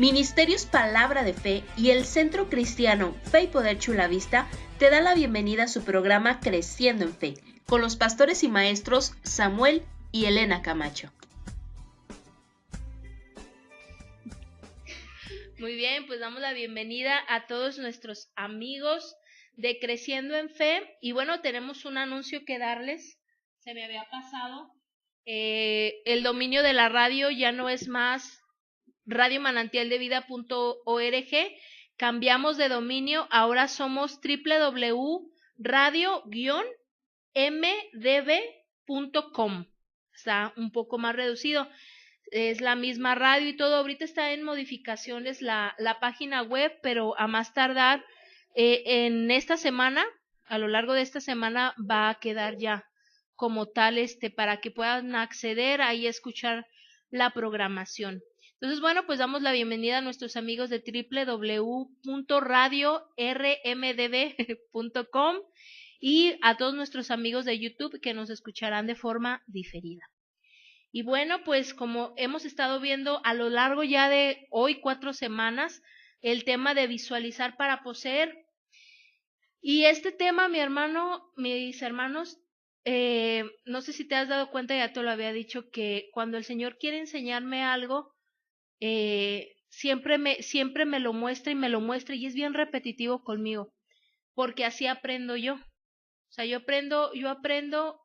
Ministerios Palabra de Fe y el Centro Cristiano Fe y Poder Chula Vista te da la bienvenida a su programa Creciendo en Fe, con los pastores y maestros Samuel y Elena Camacho. Muy bien, pues damos la bienvenida a todos nuestros amigos de Creciendo en Fe. Y bueno, tenemos un anuncio que darles. Se me había pasado. El dominio de la radio ya no es más radiomanantialdevida.org. Cambiamos de dominio. Ahora somos www.radio-mdb.com. Está un poco más reducido. Es la misma radio y todo. Ahorita está en modificaciones la página web, pero a más tardar en esta semana, a lo largo de esta semana, va a quedar ya como tal para que puedan acceder ahí a escuchar la programación. Entonces, bueno, pues damos la bienvenida a nuestros amigos de www.radio-rmdb.com y a todos nuestros amigos de YouTube que nos escucharán de forma diferida. Y bueno, pues como hemos estado viendo a lo largo ya de hoy 4 semanas, el tema de visualizar para poseer. Y este tema, mis hermanos, no sé si te has dado cuenta, ya te lo había dicho, que cuando el Señor quiere enseñarme algo, siempre me lo muestra y es bien repetitivo conmigo, porque así aprendo yo. O sea, yo aprendo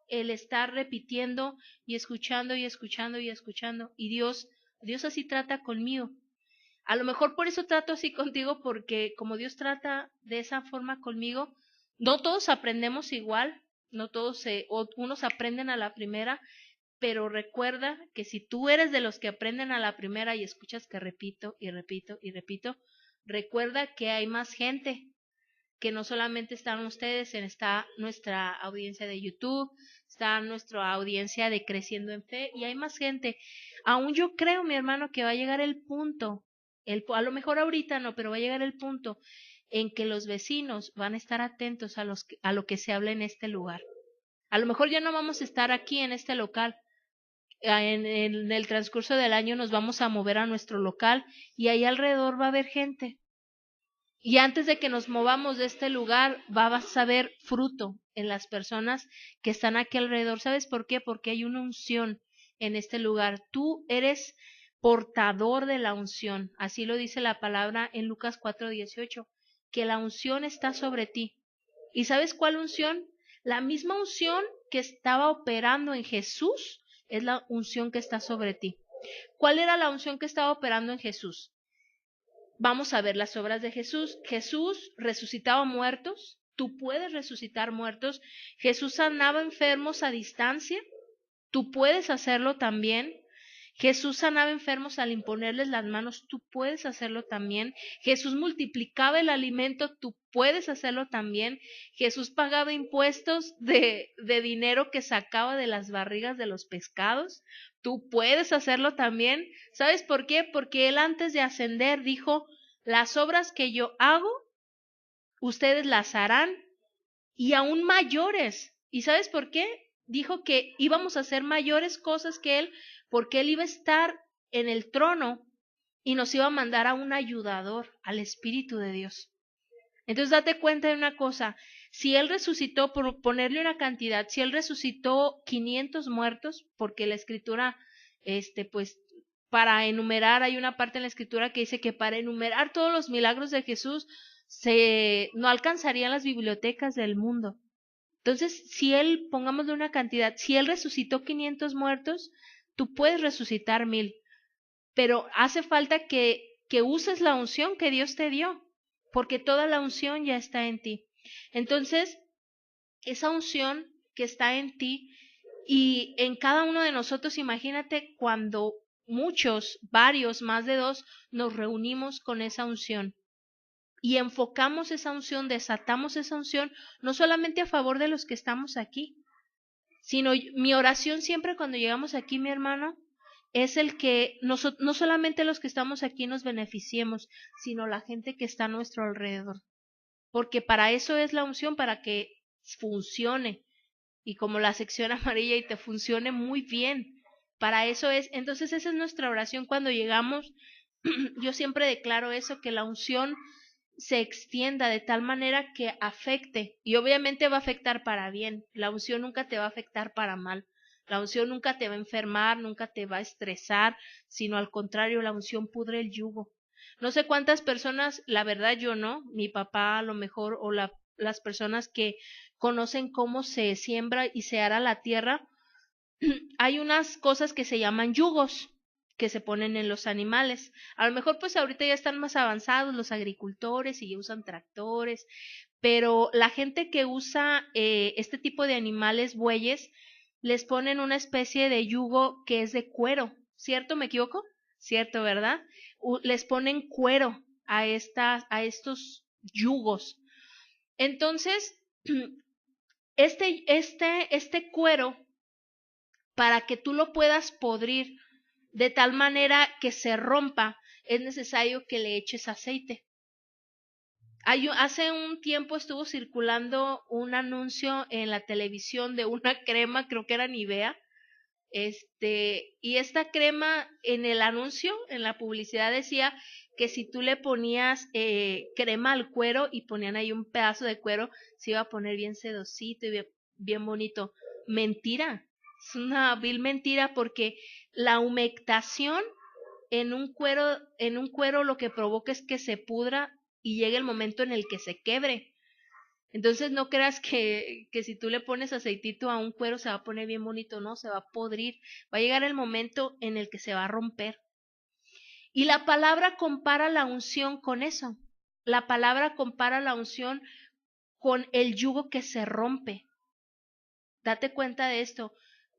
el estar repitiendo y escuchando y escuchando y escuchando. Y Dios así trata conmigo. A lo mejor por eso trato así contigo, porque como Dios trata de esa forma conmigo, no todos aprendemos igual, no todos unos aprenden a la primera, pero recuerda que si tú eres de los que aprenden a la primera y escuchas que repito y repito y repito, recuerda que hay más gente, que no solamente están ustedes, está nuestra audiencia de YouTube, está nuestra audiencia de Creciendo en Fe, y hay más gente. Aún yo creo, mi hermano, que va a llegar el punto, a lo mejor ahorita no, pero va a llegar el punto en que los vecinos van a estar atentos a lo que se habla en este lugar. A lo mejor ya no vamos a estar aquí en este local. En el transcurso del año nos vamos a mover a nuestro local y ahí alrededor va a haber gente. Y antes de que nos movamos de este lugar, vas a ver fruto en las personas que están aquí alrededor. ¿Sabes por qué? Porque hay una unción en este lugar. Tú eres portador de la unción. Así lo dice la palabra en Lucas 4:18, que la unción está sobre ti. ¿Y sabes cuál unción? La misma unción que estaba operando en Jesús es la unción que está sobre ti. ¿Cuál era la unción que estaba operando en Jesús? Vamos a ver las obras de Jesús. Jesús resucitaba muertos. Tú puedes resucitar muertos. Jesús sanaba enfermos a distancia. Tú puedes hacerlo también. Jesús sanaba enfermos al imponerles las manos. Tú puedes hacerlo también. Jesús multiplicaba el alimento. Tú puedes hacerlo también. Jesús pagaba impuestos de dinero que sacaba de las barrigas de los pescados. Tú puedes hacerlo también. ¿Sabes por qué? Porque Él antes de ascender dijo: las obras que yo hago, ustedes las harán y aún mayores. ¿Y sabes por qué? Dijo que íbamos a hacer mayores cosas que Él, porque Él iba a estar en el trono y nos iba a mandar a un ayudador, al Espíritu de Dios. Entonces date cuenta de una cosa: si Él resucitó, por ponerle una cantidad, si Él resucitó 500 muertos, porque la Escritura, pues para enumerar, hay una parte en la Escritura que dice que para enumerar todos los milagros de Jesús no alcanzarían las bibliotecas del mundo. Entonces, si Él, pongámosle una cantidad, si Él resucitó 500 muertos, tú puedes resucitar 1000, pero hace falta que uses la unción que Dios te dio, porque toda la unción ya está en ti. Entonces, esa unción que está en ti y en cada uno de nosotros, imagínate cuando muchos, varios, más de 2, nos reunimos con esa unción y enfocamos esa unción, desatamos esa unción, no solamente a favor de los que estamos aquí, sino mi oración siempre cuando llegamos aquí, mi hermano, es el que no solamente los que estamos aquí nos beneficiemos, sino la gente que está a nuestro alrededor. Porque para eso es la unción, para que funcione. Y como la sección amarilla, y te funcione muy bien. Para eso es. Entonces esa es nuestra oración cuando llegamos yo siempre declaro eso, que la unción se extienda de tal manera que afecte, y obviamente va a afectar para bien. La unción nunca te va a afectar para mal. La unción nunca te va a enfermar, nunca te va a estresar, sino al contrario, la unción pudre el yugo. No sé cuántas personas, la verdad yo no, mi papá a lo mejor, o las personas que conocen cómo se siembra y se ara la tierra, hay unas cosas que se llaman yugos que se ponen en los animales. A lo mejor pues ahorita ya están más avanzados los agricultores y ya usan tractores, pero la gente que usa este tipo de animales, bueyes, les ponen una especie de yugo que es de cuero, ¿cierto? ¿Me equivoco? Cierto, ¿verdad? Les ponen cuero a estos yugos. Entonces, este cuero, para que tú lo puedas podrir de tal manera que se rompa, es necesario que le eches aceite. Hace un tiempo estuvo circulando un anuncio en la televisión de una crema, creo que era Nivea, y esta crema en el anuncio, en la publicidad decía que si tú le ponías crema al cuero y ponían ahí un pedazo de cuero, se iba a poner bien sedosito y bien bonito. Mentira, es una vil mentira, porque la humectación en un cuero lo que provoca es que se pudra y llegue el momento en el que se quebre. Entonces no creas que si tú le pones aceitito a un cuero se va a poner bien bonito, no, se va a podrir. Va a llegar el momento en el que se va a romper. Y la palabra compara la unción con eso. La palabra compara la unción con el yugo que se rompe. Date cuenta de esto.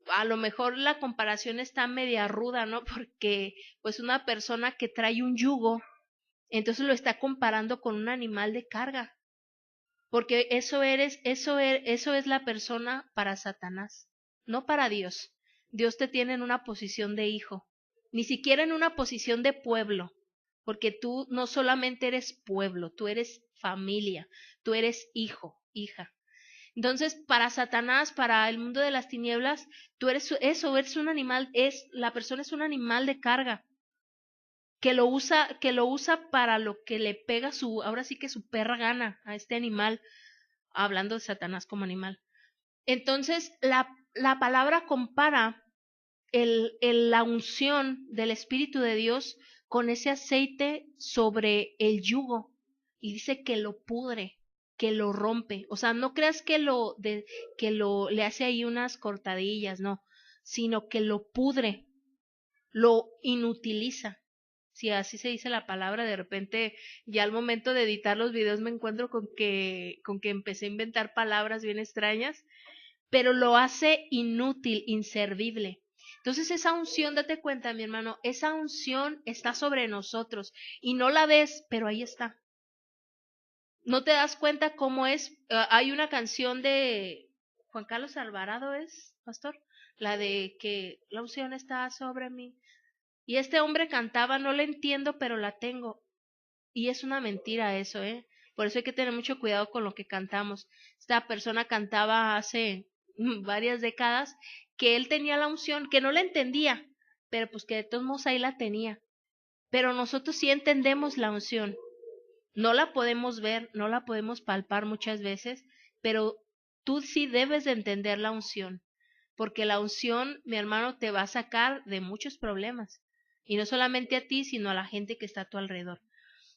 A lo mejor la comparación está media ruda, ¿no? Porque pues una persona que trae un yugo, entonces lo está comparando con un animal de carga. Porque eso es la persona para Satanás, no para Dios. Dios te tiene en una posición de hijo, ni siquiera en una posición de pueblo, porque tú no solamente eres pueblo, tú eres familia, tú eres hijo, hija. Entonces, para Satanás, para el mundo de las tinieblas, tú eres eso, eres un animal, la persona es un animal de carga, que lo usa para lo que le pega ahora sí que su perra gana a este animal, hablando de Satanás como animal. Entonces, la palabra compara la unción del Espíritu de Dios con ese aceite sobre el yugo, y dice que lo pudre, que lo rompe. O sea, no creas que le hace ahí unas cortadillas, no, sino que lo pudre, lo inutiliza. Si así se dice la palabra, de repente ya al momento de editar los videos me encuentro con que empecé a inventar palabras bien extrañas, pero lo hace inútil, inservible. Entonces esa unción, date cuenta, mi hermano, esa unción está sobre nosotros y no la ves, pero ahí está. ¿No te das cuenta cómo es? Hay una canción de Juan Carlos Alvarado, ¿es, pastor? La de que la unción está sobre mí. Y este hombre cantaba, no la entiendo, pero la tengo. Y es una mentira eso, ¿eh? Por eso hay que tener mucho cuidado con lo que cantamos. Esta persona cantaba hace varias décadas que él tenía la unción, que no la entendía, pero pues que de todos modos ahí la tenía. Pero nosotros sí entendemos la unción. No la podemos ver, no la podemos palpar muchas veces, pero tú sí debes de entender la unción, porque la unción, mi hermano, te va a sacar de muchos problemas. Y no solamente a ti, sino a la gente que está a tu alrededor.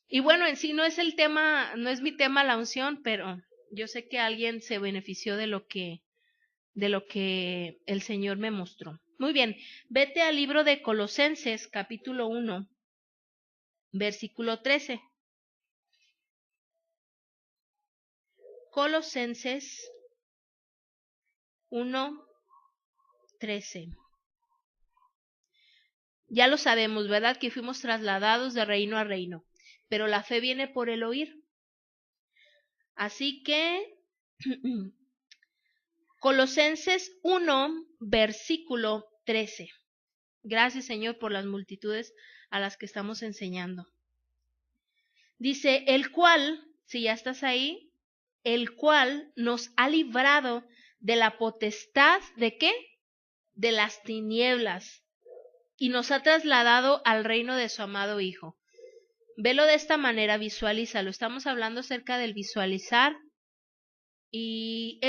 Y bueno, en sí no es el tema, no es mi tema la unción, pero yo sé que alguien se benefició de lo que el Señor me mostró. Muy bien, vete al libro de Colosenses, capítulo 1, versículo 13. Colosenses 1, 13. Ya lo sabemos, ¿verdad? Que fuimos trasladados de reino a reino, pero la fe viene por el oír. Así que Colosenses 1, versículo 13. Gracias, Señor, por las multitudes a las que estamos enseñando. Dice, el cual, si ya estás ahí, el cual nos ha librado de la potestad, ¿de qué? De las tinieblas, y nos ha trasladado al reino de su amado Hijo. Velo de esta manera, visualízalo. Estamos hablando acerca del visualizar y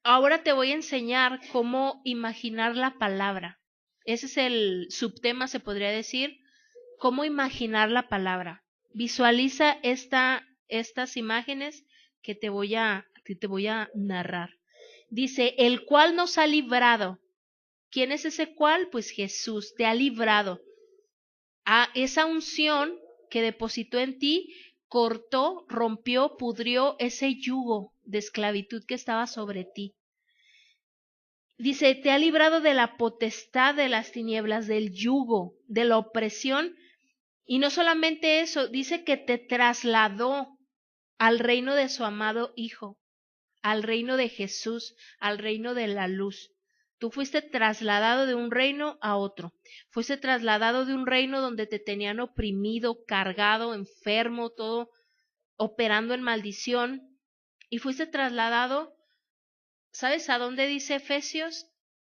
ahora te voy a enseñar cómo imaginar la palabra. Ese es el subtema, se podría decir, cómo imaginar la palabra. Visualiza estas imágenes que te voy a narrar. Dice, el cual nos ha librado. ¿Quién es ese cual? Pues Jesús te ha librado. A esa unción que depositó en ti, cortó, rompió, pudrió ese yugo de esclavitud que estaba sobre ti. Dice, te ha librado de la potestad de las tinieblas, del yugo, de la opresión. Y no solamente eso, dice que te trasladó al reino de su amado Hijo, al reino de Jesús, al reino de la luz. Tú fuiste trasladado de un reino a otro. Fuiste trasladado de un reino donde te tenían oprimido, cargado, enfermo, todo operando en maldición. Y fuiste trasladado, ¿sabes a dónde dice Efesios?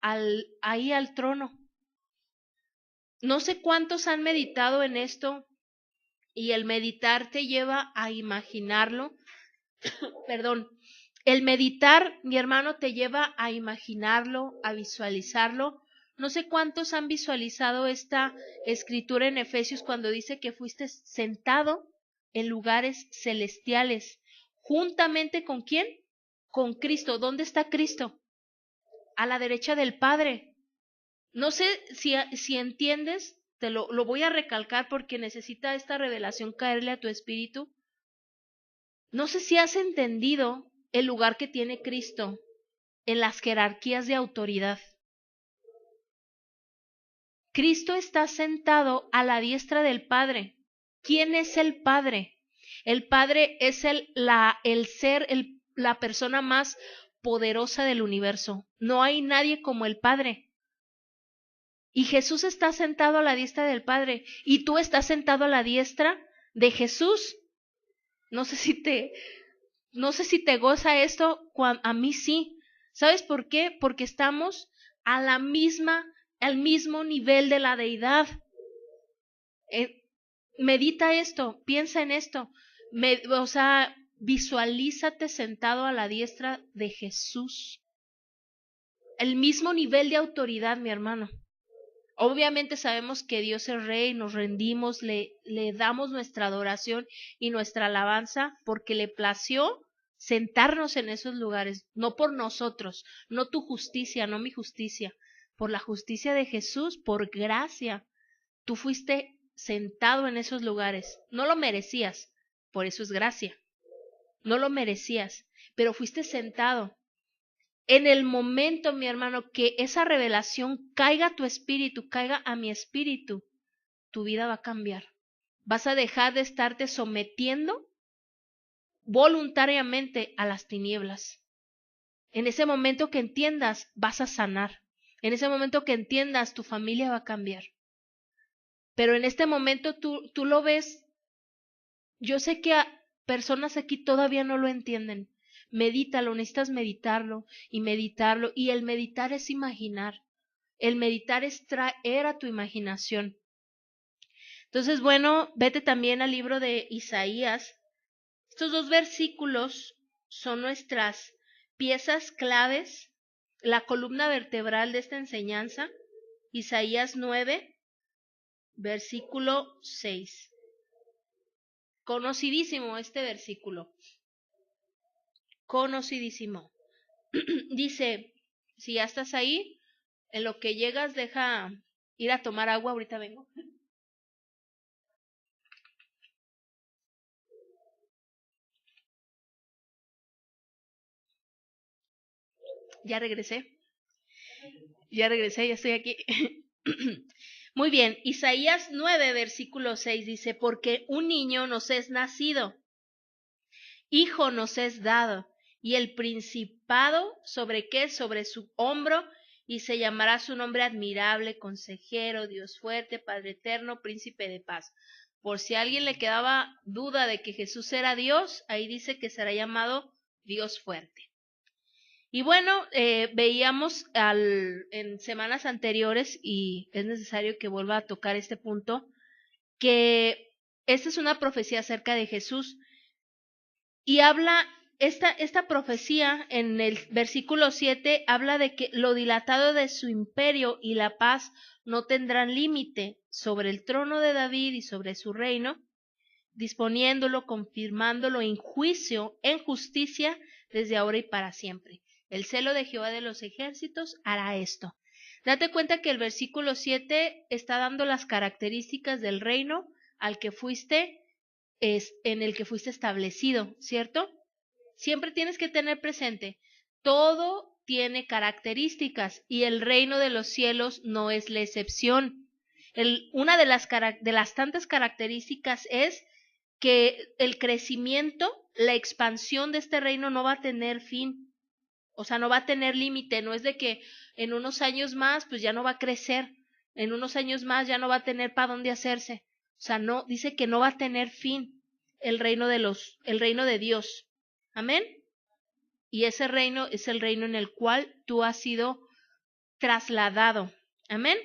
Ahí al trono. No sé cuántos han meditado en esto y el meditar te lleva a imaginarlo. Perdón. El meditar, mi hermano, te lleva a imaginarlo, a visualizarlo. No sé cuántos han visualizado esta escritura en Efesios cuando dice que fuiste sentado en lugares celestiales. ¿Juntamente con quién? Con Cristo. ¿Dónde está Cristo? A la derecha del Padre. No sé si entiendes, lo voy a recalcar porque necesita esta revelación caerle a tu espíritu. No sé si has entendido el lugar que tiene Cristo en las jerarquías de autoridad. Cristo está sentado a la diestra del Padre. ¿Quién es el Padre? El Padre es la persona más poderosa del universo. No hay nadie como el Padre. Y Jesús está sentado a la diestra del Padre. Y tú estás sentado a la diestra de Jesús. No sé si te goza esto, a mí sí. ¿Sabes por qué? Porque estamos al mismo nivel de la deidad. Medita esto, piensa en esto. Visualízate sentado a la diestra de Jesús. El mismo nivel de autoridad, mi hermano. Obviamente sabemos que Dios es rey, nos rendimos, le damos nuestra adoración y nuestra alabanza porque le plació sentarnos en esos lugares, no por nosotros, no tu justicia, no mi justicia, por la justicia de Jesús, por gracia. Tú fuiste sentado en esos lugares, no lo merecías, por eso es gracia, no lo merecías, pero fuiste sentado. En el momento, mi hermano, que esa revelación caiga a tu espíritu, caiga a mi espíritu, tu vida va a cambiar. Vas a dejar de estarte sometiendo voluntariamente a las tinieblas. En ese momento que entiendas, vas a sanar. En ese momento que entiendas, tu familia va a cambiar. Pero en este momento tú lo ves. Yo sé que personas aquí todavía no lo entienden. Medítalo, necesitas meditarlo, y el meditar es imaginar. El meditar es traer a tu imaginación. Entonces, bueno, vete también al libro de Isaías. Estos dos versículos son nuestras piezas claves, la columna vertebral de esta enseñanza. Isaías 9, versículo 6. Conocidísimo este versículo. Conocidísimo. Dice, si ya estás ahí, en lo que llegas, deja ir a tomar agua, ahorita vengo. Ya regresé, ya estoy aquí. Muy bien, Isaías 9, versículo 6 dice, porque un niño nos es nacido, hijo nos es dado, y el principado, ¿sobre qué? Sobre su hombro, y se llamará su nombre admirable, consejero, Dios fuerte, Padre eterno, príncipe de paz. Por si a alguien le quedaba duda de que Jesús era Dios, ahí dice que será llamado Dios fuerte. Y bueno, veíamos en semanas anteriores, y es necesario que vuelva a tocar este punto, que esta es una profecía acerca de Jesús. Y habla, esta profecía en el versículo 7 habla de que lo dilatado de su imperio y la paz no tendrán límite sobre el trono de David y sobre su reino, disponiéndolo, confirmándolo en juicio, en justicia, desde ahora y para siempre. El celo de Jehová de los ejércitos hará esto. Date cuenta que el versículo 7 está dando las características del reino al que fuiste, en el que fuiste establecido, ¿cierto? Siempre tienes que tener presente, todo tiene características y el reino de los cielos no es la excepción. Una de las tantas características es que el crecimiento, la expansión de este reino no va a tener fin, o sea, no va a tener límite, no es de que en unos años más pues ya no va a crecer, en unos años más ya no va a tener para dónde hacerse, o sea, no, dice que no va a tener fin el reino de Dios. Amén. Y ese reino es el reino en el cual tú has sido trasladado. Amén.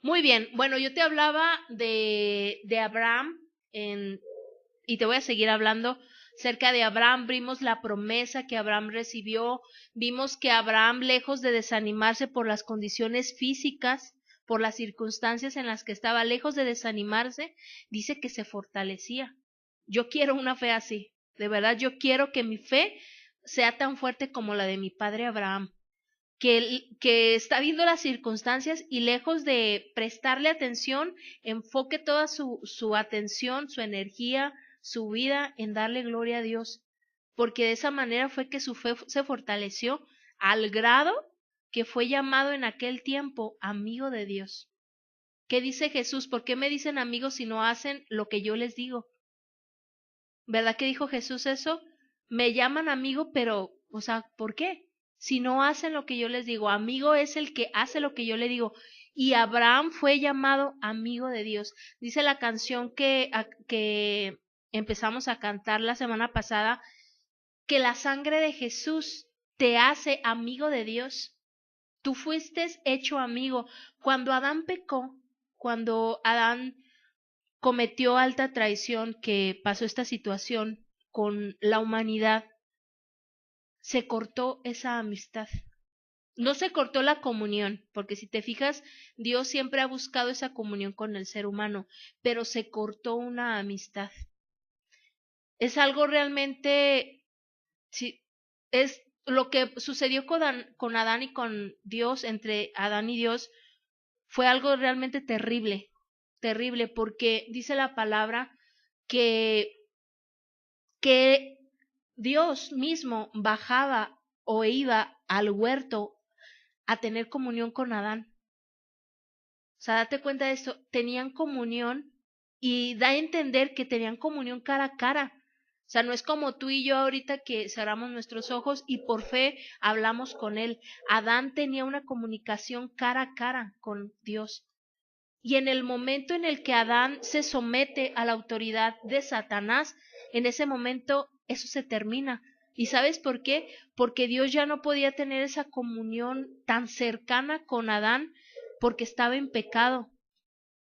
Muy bien. Bueno, yo te hablaba de Abraham y te voy a seguir hablando cerca de Abraham. Vimos la promesa que Abraham recibió. Vimos que Abraham, lejos de desanimarse por las condiciones físicas, por las circunstancias en las que estaba, lejos de desanimarse, dice que se fortalecía. Yo quiero una fe así. De verdad, yo quiero que mi fe sea tan fuerte como la de mi padre Abraham, que está viendo las circunstancias y lejos de prestarle atención, enfoque toda su atención, su energía, su vida en darle gloria a Dios, porque de esa manera fue que su fe se fortaleció al grado que fue llamado en aquel tiempo amigo de Dios. ¿Qué dice Jesús? ¿Por qué me dicen amigos si no hacen lo que yo les digo? ¿Verdad que dijo Jesús eso? Me llaman amigo, pero, o sea, ¿por qué? Si no hacen lo que yo les digo, amigo es el que hace lo que yo le digo. Y Abraham fue llamado amigo de Dios. Dice la canción que empezamos a cantar la semana pasada, que la sangre de Jesús te hace amigo de Dios. Tú fuiste hecho amigo. Cuando Adán pecó, cuando Adán cometió alta traición, que pasó esta situación con la humanidad, se cortó esa amistad. No se cortó la comunión, porque si te fijas, Dios siempre ha buscado esa comunión con el ser humano, pero se cortó una amistad. Es algo realmente, sí, es lo que sucedió con Adán y con Dios, entre Adán y Dios, fue algo realmente terrible, terrible, porque dice la palabra que Dios mismo bajaba o iba al huerto a tener comunión con Adán. O sea, date cuenta de esto, tenían comunión y da a entender que tenían comunión cara a cara. O sea, no es como tú y yo ahorita que cerramos nuestros ojos y por fe hablamos con él. Adán tenía una comunicación cara a cara con Dios. Y en el momento en el que Adán se somete a la autoridad de Satanás, en ese momento eso se termina. ¿Y sabes por qué? Porque Dios ya no podía tener esa comunión tan cercana con Adán porque estaba en pecado.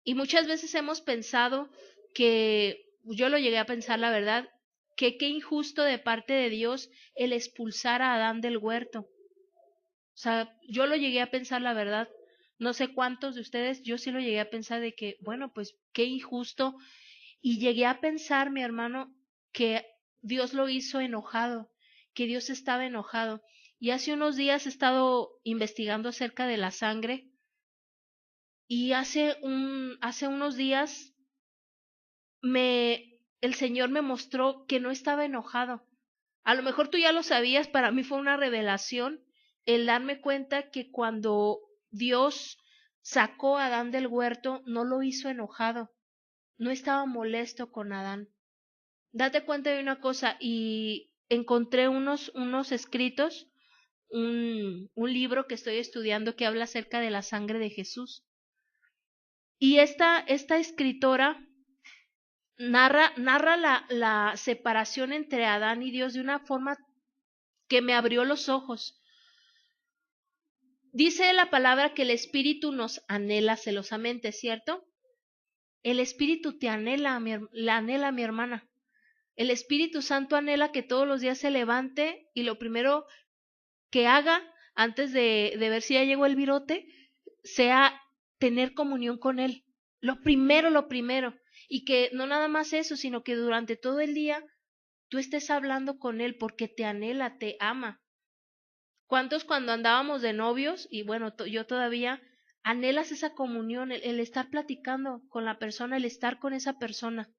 Y muchas veces hemos pensado que, yo lo llegué a pensar la verdad, que qué injusto de parte de Dios el expulsar a Adán del huerto. O sea, yo lo llegué a pensar la verdad. No sé cuántos de ustedes, yo sí lo llegué a pensar de que, bueno, pues qué injusto. Y llegué a pensar, mi hermano, que Dios lo hizo enojado, que Dios estaba enojado. Y hace unos días he estado investigando acerca de la sangre y hace unos días el Señor me mostró que no estaba enojado. A lo mejor tú ya lo sabías, para mí fue una revelación el darme cuenta que cuando Dios sacó a Adán del huerto, no lo hizo enojado, no estaba molesto con Adán. Date cuenta de una cosa, y encontré unos escritos, un libro que estoy estudiando que habla acerca de la sangre de Jesús. Y esta escritora narra la separación entre Adán y Dios de una forma que me abrió los ojos. Dice la palabra que el espíritu nos anhela celosamente, ¿cierto? El Espíritu te anhela, la anhela mi hermana. El Espíritu Santo anhela que todos los días se levante y lo primero que haga antes de ver si ya llegó el virote sea tener comunión con Él. Lo primero, lo primero. Y que no nada más eso, sino que durante todo el día tú estés hablando con Él porque te anhela, te ama. ¿Cuántos cuando andábamos de novios, y bueno, yo todavía, anhelas esa comunión, el estar platicando con la persona, el estar con esa persona?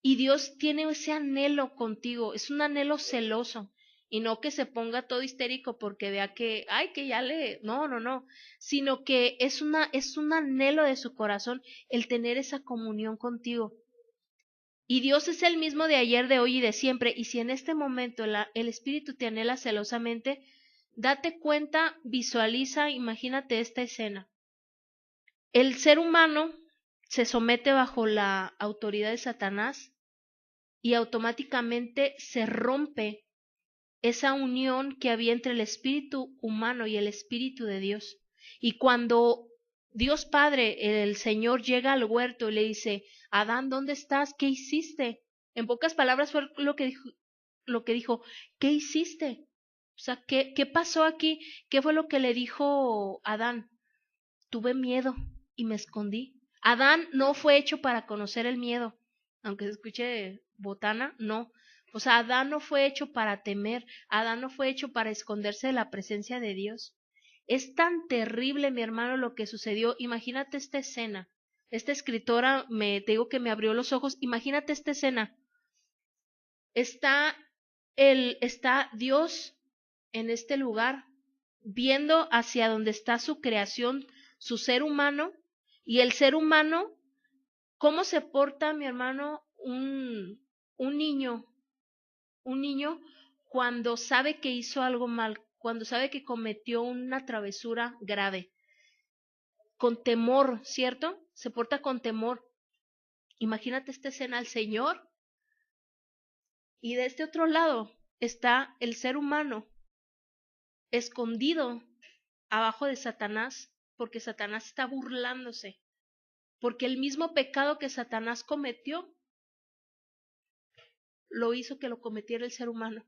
Y Dios tiene ese anhelo contigo, es un anhelo celoso. Y no que se ponga todo histérico porque vea que, ay, que ya no, sino que es un anhelo de su corazón el tener esa comunión contigo. Y Dios es el mismo de ayer, de hoy y de siempre. Y si en este momento el Espíritu te anhela celosamente, date cuenta, visualiza, imagínate esta escena. El ser humano se somete bajo la autoridad de Satanás y automáticamente se rompe esa unión que había entre el espíritu humano y el espíritu de Dios. Y cuando Dios Padre, el Señor, llega al huerto y le dice, Adán, ¿dónde estás? ¿Qué hiciste? En pocas palabras fue lo que dijo, ¿qué hiciste? O sea, ¿qué pasó aquí? ¿Qué fue lo que le dijo Adán? Tuve miedo y me escondí. Adán no fue hecho para conocer el miedo, aunque se escuche botana, no. O sea, Adán no fue hecho para temer, Adán no fue hecho para esconderse de la presencia de Dios. Es tan terrible, mi hermano, lo que sucedió. Imagínate esta escena. Esta escritora te digo que me abrió los ojos. Imagínate esta escena. Está Dios en este lugar, viendo hacia donde está su creación, su ser humano, y el ser humano, ¿cómo se porta, mi hermano, un niño cuando sabe que hizo algo mal, cuando sabe que cometió una travesura grave? Con temor, ¿cierto? Se porta con temor. Imagínate esta escena, al Señor, y de este otro lado está el ser humano escondido abajo de Satanás, porque Satanás está burlándose, porque el mismo pecado que Satanás cometió lo hizo que lo cometiera el ser humano.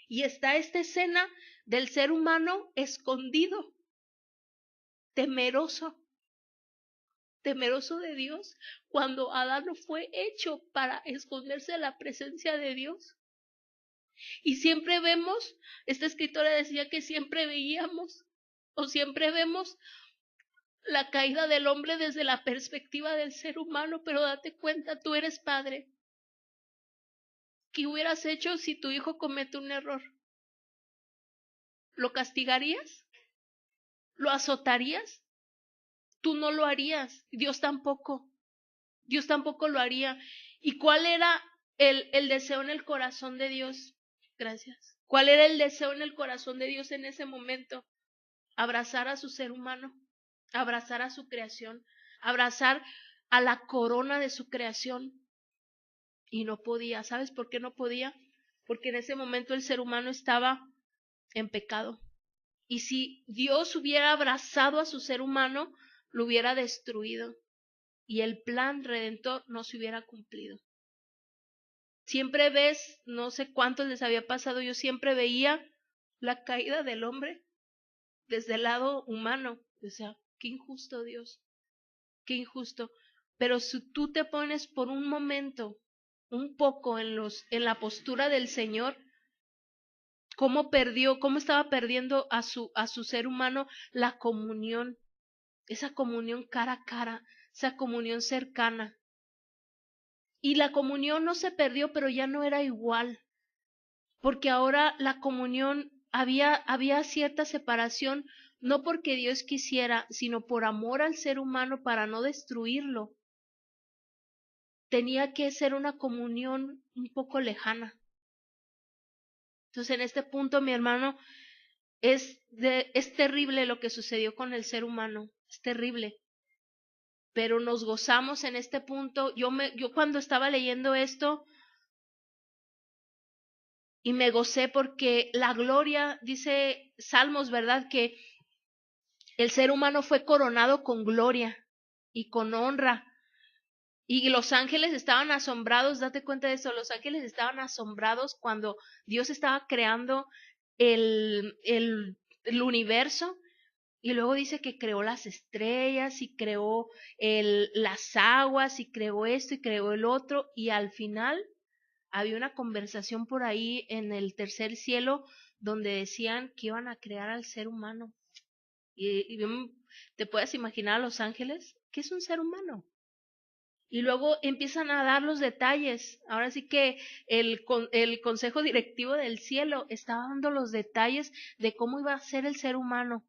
Y está esta escena del ser humano escondido, temeroso, temeroso de Dios, cuando Adán no fue hecho para esconderse de la presencia de Dios. Y siempre vemos, esta escritora decía que siempre veíamos o siempre vemos la caída del hombre desde la perspectiva del ser humano, pero date cuenta, tú eres padre. ¿Qué hubieras hecho si tu hijo comete un error? ¿Lo castigarías? ¿Lo azotarías? Tú no lo harías, Dios tampoco lo haría. ¿Y cuál era el deseo en el corazón de Dios? Gracias. ¿Cuál era el deseo en el corazón de Dios en ese momento? Abrazar a su ser humano, abrazar a su creación, abrazar a la corona de su creación. Y no podía. ¿Sabes por qué no podía? Porque en ese momento el ser humano estaba en pecado. Y si Dios hubiera abrazado a su ser humano, lo hubiera destruido. Y el plan redentor no se hubiera cumplido. Siempre ves, no sé cuántos les había pasado, yo siempre veía la caída del hombre desde el lado humano. O sea, qué injusto Dios, qué injusto. Pero si tú te pones por un momento, un poco en la postura del Señor, cómo estaba perdiendo a su ser humano la comunión, esa comunión cara a cara, esa comunión cercana. Y la comunión no se perdió, pero ya no era igual, porque ahora la comunión había cierta separación, no porque Dios quisiera, sino por amor al ser humano para no destruirlo. Tenía que ser una comunión un poco lejana. Entonces, en este punto, mi hermano, es terrible lo que sucedió con el ser humano, es terrible. Pero nos gozamos en este punto. Yo cuando estaba leyendo esto, y me gocé porque la gloria, dice Salmos, ¿verdad? Que el ser humano fue coronado con gloria. y con honra. Y los ángeles estaban asombrados, date cuenta de eso, los ángeles estaban asombrados cuando Dios estaba creando el universo. Y luego dice que creó las estrellas y creó las aguas y creó esto y creó el otro. Y al final había una conversación por ahí en el tercer cielo donde decían que iban a crear al ser humano. Y te puedes imaginar a los ángeles, ¿qué es un ser humano? Y luego empiezan a dar los detalles. Ahora sí que el consejo directivo del cielo estaba dando los detalles de cómo iba a ser el ser humano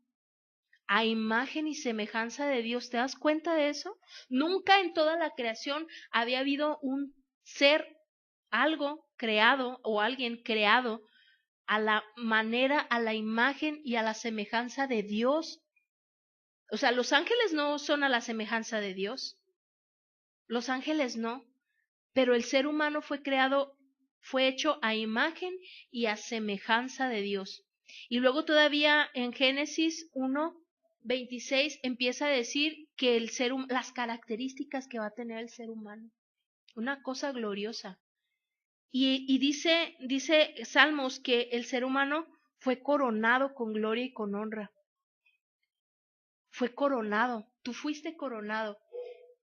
a imagen y semejanza de Dios. ¿Te das cuenta de eso? Nunca en toda la creación había habido un ser, algo creado o alguien creado a la manera, a la imagen y a la semejanza de Dios. O sea, los ángeles no son a la semejanza de Dios. Los ángeles no. Pero el ser humano fue creado, fue hecho a imagen y a semejanza de Dios. Y luego todavía en Génesis 1:26 empieza a decir que las características que va a tener el ser humano. Una cosa gloriosa. Y dice Salmos que el ser humano fue coronado con gloria y con honra. Fue coronado. Tú fuiste coronado.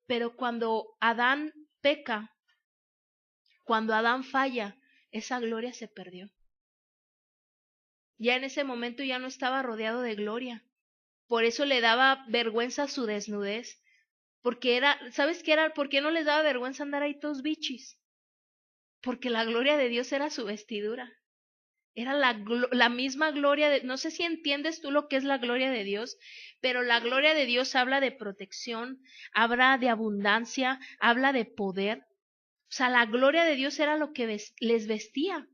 Pero cuando Adán peca, cuando Adán falla, esa gloria se perdió. Ya en ese momento ya no estaba rodeado de gloria. Por eso le daba vergüenza su desnudez. Porque ¿sabes qué era? ¿Por qué no les daba vergüenza andar ahí todos bichis? Porque la gloria de Dios era su vestidura. Era la misma gloria de, no sé si entiendes tú lo que es la gloria de Dios, pero la gloria de Dios habla de protección, habla de abundancia, habla de poder. O sea, la gloria de Dios era lo que les vestía.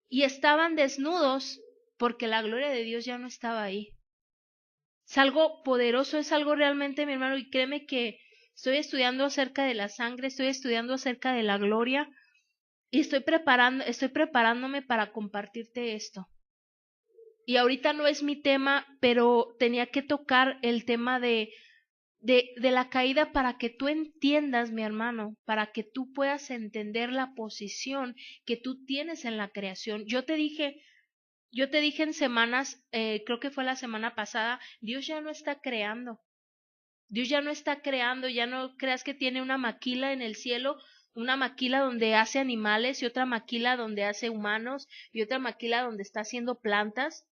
Y estaban desnudos porque la gloria de Dios ya no estaba ahí. Es algo poderoso, es algo realmente, mi hermano, y créeme que estoy estudiando acerca de la sangre, estoy estudiando acerca de la gloria y estoy preparándome para compartirte esto. Y ahorita no es mi tema, pero tenía que tocar el tema de la caída para que tú entiendas, mi hermano, para que tú puedas entender la posición que tú tienes en la creación. Yo te dije en semanas, creo que fue la semana pasada, Dios ya no está creando. Dios ya no está creando, ya no creas que tiene una maquila en el cielo, una maquila donde hace animales y otra maquila donde hace humanos y otra maquila donde está haciendo plantas.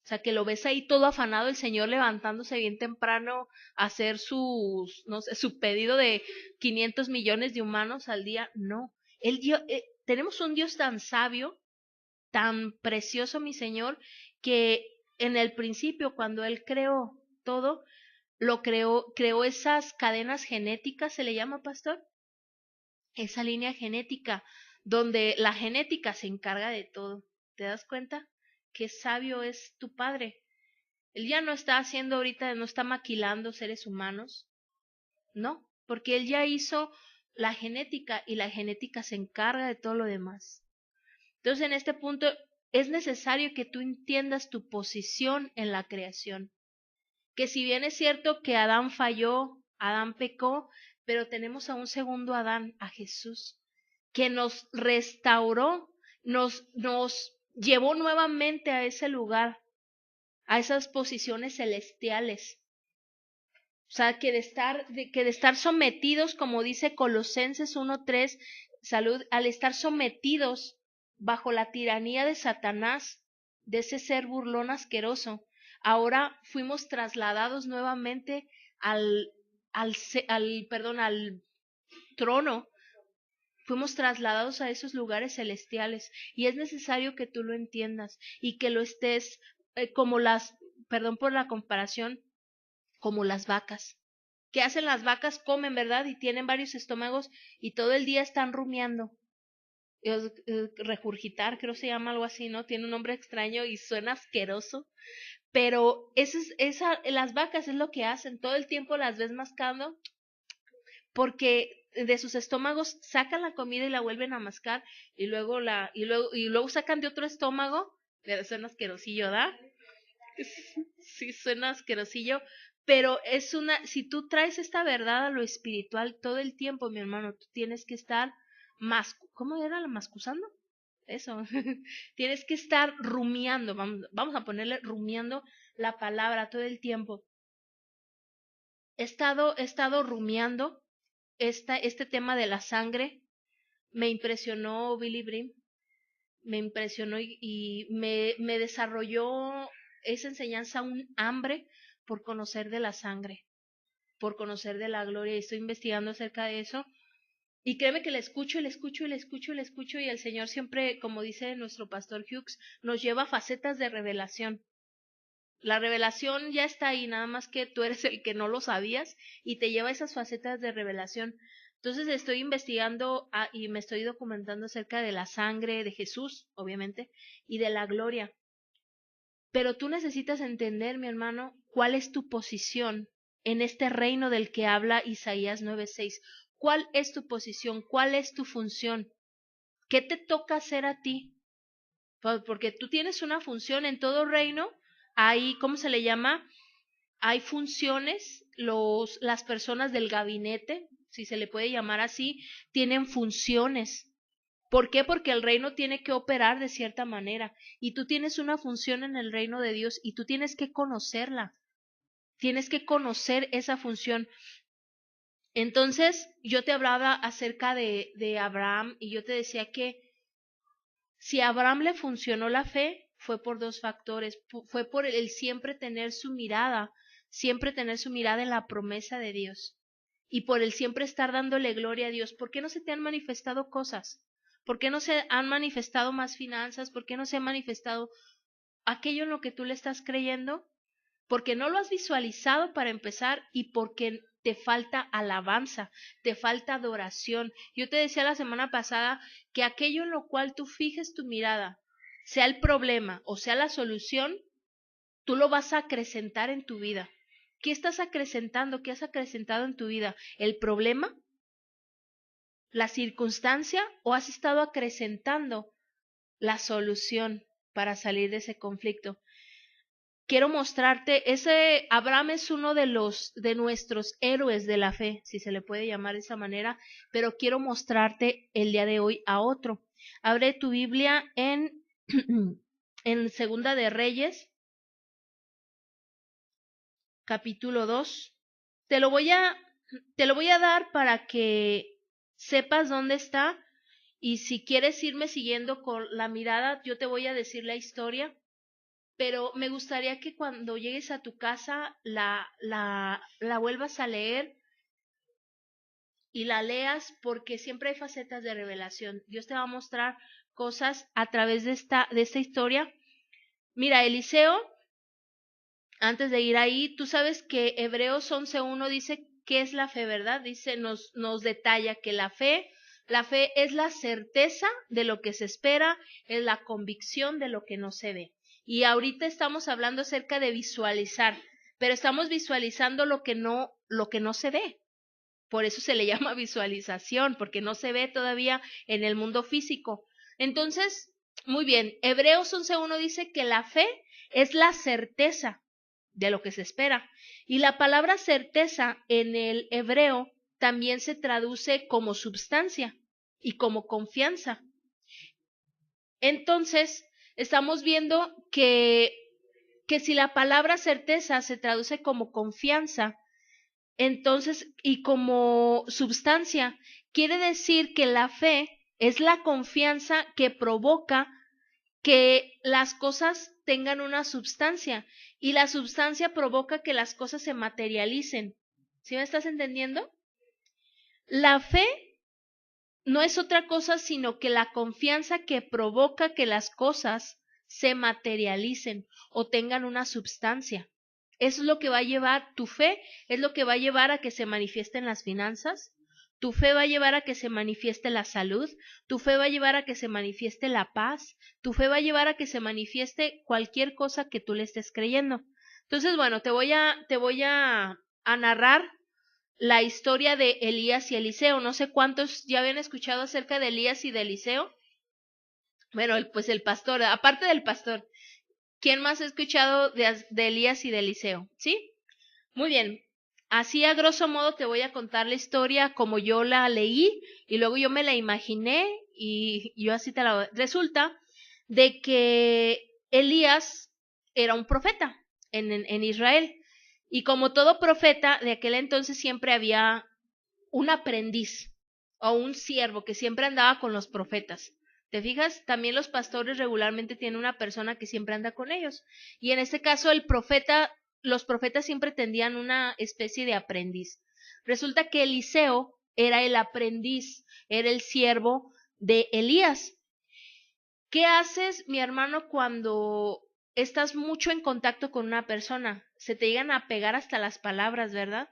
O sea, que lo ves ahí todo afanado, el Señor levantándose bien temprano a hacer no sé, su pedido de 500 millones de humanos al día. No, tenemos un Dios tan sabio, tan precioso, mi Señor, que en el principio, cuando Él creó todo, creó esas cadenas genéticas, se le llama, pastor, esa línea genética, donde la genética se encarga de todo. ¿Te das cuenta? Qué sabio es tu Padre. Él ya no está haciendo ahorita, no está maquilando seres humanos, no, porque Él ya hizo la genética y la genética se encarga de todo lo demás. Entonces, en este punto es necesario que tú entiendas tu posición en la creación. Que si bien es cierto que Adán falló, Adán pecó, pero tenemos a un segundo Adán, a Jesús, que nos restauró, nos llevó nuevamente a ese lugar, a esas posiciones celestiales. O sea, que de estar sometidos, como dice Colosenses 1:3, salud, al estar sometidos bajo la tiranía de Satanás, de ese ser burlón asqueroso, ahora fuimos trasladados nuevamente al trono, fuimos trasladados a esos lugares celestiales y es necesario que tú lo entiendas y que lo estés perdón por la comparación, como las vacas. ¿Qué hacen las vacas? Comen, ¿verdad? Y tienen varios estómagos y todo el día están rumiando. Regurgitar, creo que se llama algo así, ¿no? Tiene un nombre extraño y suena asqueroso. Pero las vacas es lo que hacen. Todo el tiempo las ves mascando porque de sus estómagos sacan la comida y la vuelven a mascar y luego sacan de otro estómago. Suena asquerosillo, ¿verdad? Sí, suena asquerosillo, pero si tú traes esta verdad a lo espiritual todo el tiempo, mi hermano, tú tienes que estar ¿cómo era la mascuzando? Eso, tienes que estar rumiando, vamos a ponerle rumiando la palabra todo el tiempo. He estado rumiando este tema de la sangre. Me impresionó Billy Brim, me impresionó y me desarrolló esa enseñanza un hambre por conocer de la sangre, por conocer de la gloria, y estoy investigando acerca de eso. Y créeme que le escucho, y le escucho, y le escucho, y le escucho, y el Señor siempre, como dice nuestro pastor Hughes, nos lleva a facetas de revelación. La revelación ya está ahí, nada más que tú eres el que no lo sabías y te lleva a esas facetas de revelación. Entonces estoy investigando y me estoy documentando acerca de la sangre de Jesús, obviamente, y de la gloria. Pero tú necesitas entender, mi hermano, cuál es tu posición en este reino del que habla Isaías 9:6. ¿Cuál es tu posición? ¿Cuál es tu función? ¿Qué te toca hacer a ti? Porque tú tienes una función en todo reino. Hay, ¿cómo se le llama? Hay funciones. Las personas del gabinete, si se le puede llamar así, tienen funciones. ¿Por qué? Porque el reino tiene que operar de cierta manera y tú tienes una función en el reino de Dios y tú tienes que conocerla. Tienes que conocer esa función. Entonces, yo te hablaba acerca de Abraham y yo te decía que si a Abraham le funcionó la fe, fue por dos factores. Fue por el siempre tener su mirada en la promesa de Dios. Y por el siempre estar dándole gloria a Dios. ¿Por qué no se te han manifestado cosas? ¿Por qué no se han manifestado más finanzas? ¿Por qué no se ha manifestado aquello en lo que tú le estás creyendo? Porque no lo has visualizado para empezar y porque te falta alabanza, te falta adoración. Yo te decía la semana pasada que aquello en lo cual tú fijes tu mirada, sea el problema o sea la solución, tú lo vas a acrecentar en tu vida. ¿Qué estás acrecentando? ¿Qué has acrecentado en tu vida? ¿El problema? ¿La circunstancia? ¿O has estado acrecentando la solución para salir de ese conflicto? Quiero mostrarte, Abraham es uno de nuestros héroes de la fe, si se le puede llamar de esa manera, pero quiero mostrarte el día de hoy a otro. Abre tu Biblia en, en Segunda de Reyes, capítulo 2. Te lo voy a dar para que sepas dónde está, y si quieres irme siguiendo con la mirada, yo te voy a decir la historia. Pero me gustaría que cuando llegues a tu casa la vuelvas a leer y la leas, porque siempre hay facetas de revelación. Dios te va a mostrar cosas a través de esta historia. Mira, Eliseo, antes de ir ahí, tú sabes que Hebreos 11:1 dice qué es la fe, ¿verdad? Dice, nos detalla que la fe es la certeza de lo que se espera, es la convicción de lo que no se ve. Y ahorita estamos hablando acerca de visualizar, pero estamos visualizando lo que no se ve. Por eso se le llama visualización, porque no se ve todavía en el mundo físico. Entonces, muy bien, Hebreos 11:1 dice que la fe es la certeza de lo que se espera. Y la palabra certeza en el hebreo también se traduce como substancia y como confianza. Entonces, estamos viendo que si la palabra certeza se traduce como confianza, entonces, y como substancia, quiere decir que la fe es la confianza que provoca que las cosas tengan una substancia, y la substancia provoca que las cosas se materialicen. ¿Sí me estás entendiendo? La fe no es otra cosa sino que la confianza que provoca que las cosas se materialicen o tengan una substancia. Eso es lo que va a llevar tu fe, es lo que va a llevar a que se manifiesten las finanzas. Tu fe va a llevar a que se manifieste la salud, tu fe va a llevar a que se manifieste la paz, tu fe va a llevar a que se manifieste cualquier cosa que tú le estés creyendo. Entonces, bueno, te voy a narrar la historia de Elías y Eliseo. No sé cuántos ya habían escuchado acerca de Elías y de Eliseo. Bueno, pues el pastor, aparte del pastor, ¿quién más ha escuchado de Elías y de Eliseo? ¿Sí? Muy bien. Así a grosso modo te voy a contar la historia como yo la leí y luego yo me la imaginé y yo así te la... Resulta de que Elías era un profeta en Israel y como todo profeta de aquel entonces siempre había un aprendiz o un siervo que siempre andaba con los profetas. ¿Te fijas? También los pastores regularmente tienen una persona que siempre anda con ellos. Y en este caso el profeta, los profetas siempre tendían una especie de aprendiz. Resulta que Eliseo era el aprendiz, era el siervo de Elías. ¿Qué haces, mi hermano, cuando estás mucho en contacto con una persona? Se te llegan a pegar hasta las palabras, ¿verdad?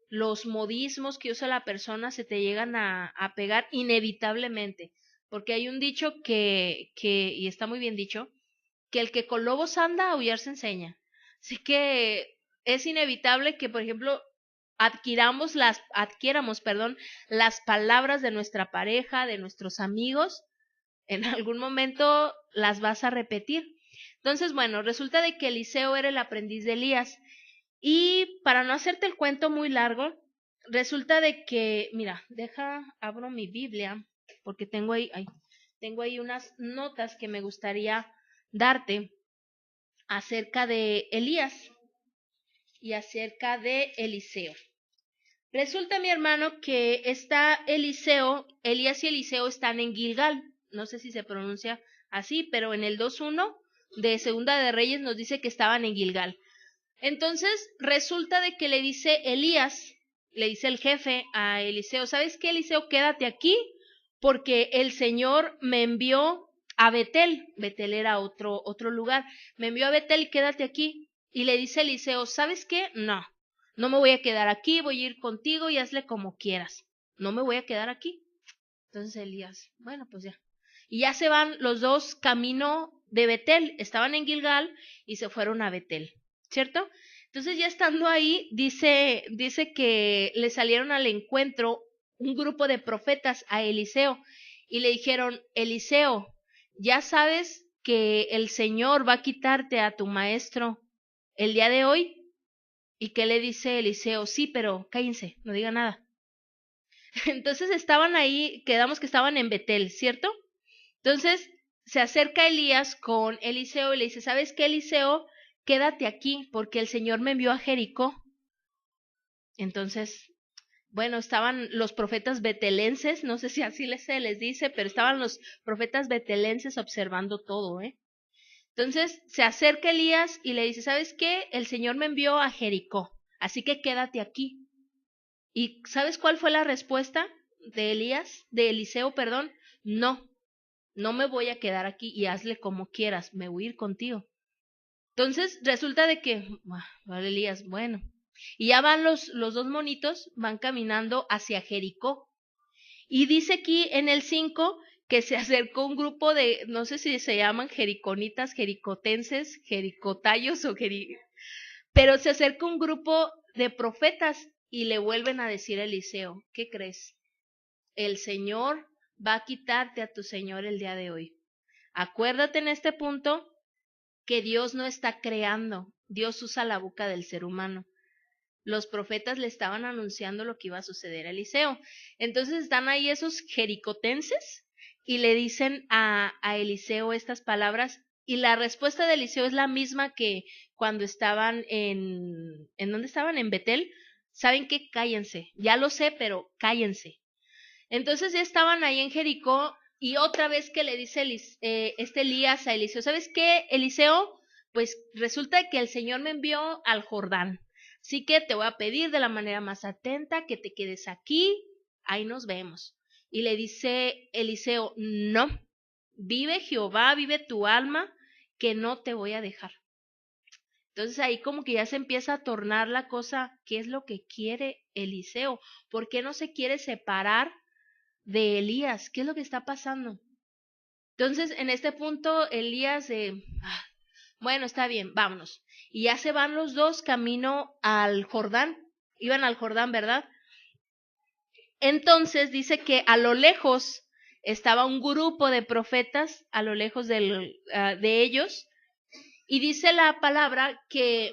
Los modismos que usa la persona se te llegan a pegar inevitablemente, porque hay un dicho y está muy bien dicho, que el que con lobos anda, a aullar se enseña. Así que es inevitable que, por ejemplo, adquiramos, perdón, las palabras de nuestra pareja, de nuestros amigos, en algún momento las vas a repetir. Entonces, bueno, resulta de que Eliseo era el aprendiz de Elías. Y para no hacerte el cuento muy largo, resulta de que, mira, abro mi Biblia, porque tengo ahí unas notas que me gustaría darte acerca de Elías y acerca de Eliseo. Resulta, mi hermano, que está Elías y Eliseo están en Gilgal. No sé si se pronuncia así, pero en el 2:1 de Segunda de Reyes nos dice que estaban en Gilgal. Entonces, resulta de que le dice el jefe a Eliseo, ¿sabes qué, Eliseo? Quédate aquí porque el Señor me envió a Betel. Betel era otro lugar. Me envió a Betel, quédate aquí. Y le dice Eliseo, ¿sabes qué? No me voy a quedar aquí, voy a ir contigo y hazle como quieras. No me voy a quedar aquí. Entonces Elías, bueno, pues ya. Y ya se van los dos camino de Betel. Estaban en Gilgal y se fueron a Betel, ¿cierto? Entonces ya estando ahí, dice que le salieron al encuentro un grupo de profetas a Eliseo y le dijeron, Eliseo, ya sabes que el Señor va a quitarte a tu maestro el día de hoy. ¿Y qué le dice Eliseo? Sí, pero cállense, no diga nada. Entonces estaban ahí, quedamos que estaban en Betel, ¿cierto? Entonces se acerca Elías con Eliseo y le dice, ¿sabes qué, Eliseo? Quédate aquí porque el Señor me envió a Jericó. Entonces, bueno, estaban los profetas betelenses, no sé si así se les dice, pero estaban los profetas betelenses observando todo, ¿eh? Entonces se acerca Elías y le dice, ¿sabes qué? El Señor me envió a Jericó, así que quédate aquí. ¿Y sabes cuál fue la respuesta de Eliseo, perdón? No me voy a quedar aquí y hazle como quieras, me voy a ir contigo. Entonces resulta de que, vale, Elías, bueno, y ya van los dos monitos, van caminando hacia Jericó. Y dice aquí en el 5 que se acercó un grupo de, no sé si se llaman jericonitas, jericotenses, jericotayos pero se acerca un grupo de profetas y le vuelven a decir a Eliseo, ¿qué crees? El Señor va a quitarte a tu Señor el día de hoy. Acuérdate en este punto que Dios no está creando, Dios usa la boca del ser humano. Los profetas le estaban anunciando lo que iba a suceder a Eliseo. Entonces están ahí esos jericotenses y le dicen a Eliseo estas palabras y la respuesta de Eliseo es la misma que cuando estaban ¿en dónde estaban? En Betel. ¿Saben qué? Cállense. Ya lo sé, pero cállense. Entonces ya estaban ahí en Jericó y otra vez que le dice Elías a Eliseo, ¿sabes qué, Eliseo? Pues resulta que el Señor me envió al Jordán. Así que te voy a pedir de la manera más atenta que te quedes aquí, ahí nos vemos. Y le dice Eliseo, no, vive Jehová, vive tu alma, que no te voy a dejar. Entonces ahí como que ya se empieza a tornar la cosa, ¿qué es lo que quiere Eliseo? ¿Por qué no se quiere separar de Elías? ¿Qué es lo que está pasando? Entonces, en este punto, Elías, bueno, está bien, vámonos. Y ya se van los dos camino al Jordán. Iban al Jordán, ¿verdad? Entonces dice que a lo lejos estaba un grupo de profetas, a lo lejos de ellos, y dice la palabra que